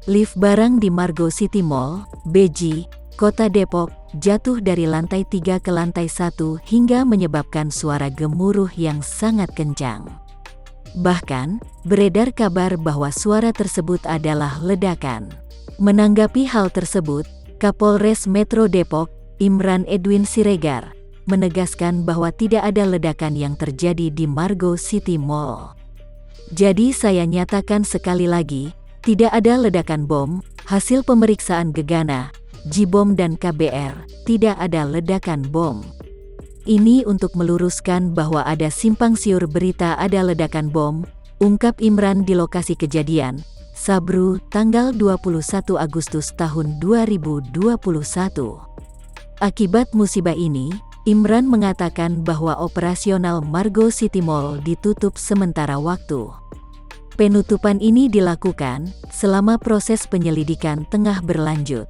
Lift barang di Margo City Mall, Beji, Kota Depok, jatuh dari lantai 3 ke lantai 1 hingga menyebabkan suara gemuruh yang sangat kencang. Bahkan, beredar kabar bahwa suara tersebut adalah ledakan. Menanggapi hal tersebut, Kapolres Metro Depok, Imran Edwin Siregar, menegaskan bahwa tidak ada ledakan yang terjadi di Margo City Mall. Jadi saya nyatakan sekali lagi, tidak ada ledakan bom, hasil pemeriksaan Gegana, Jibom dan KBR, tidak ada ledakan bom. Ini untuk meluruskan bahwa ada simpang siur berita ada ledakan bom, ungkap Imran di lokasi kejadian, Sabru, tanggal 21 Agustus tahun 2021. Akibat musibah ini, Imran mengatakan bahwa operasional Margo City Mall ditutup sementara waktu. Penutupan ini dilakukan selama proses penyelidikan tengah berlanjut.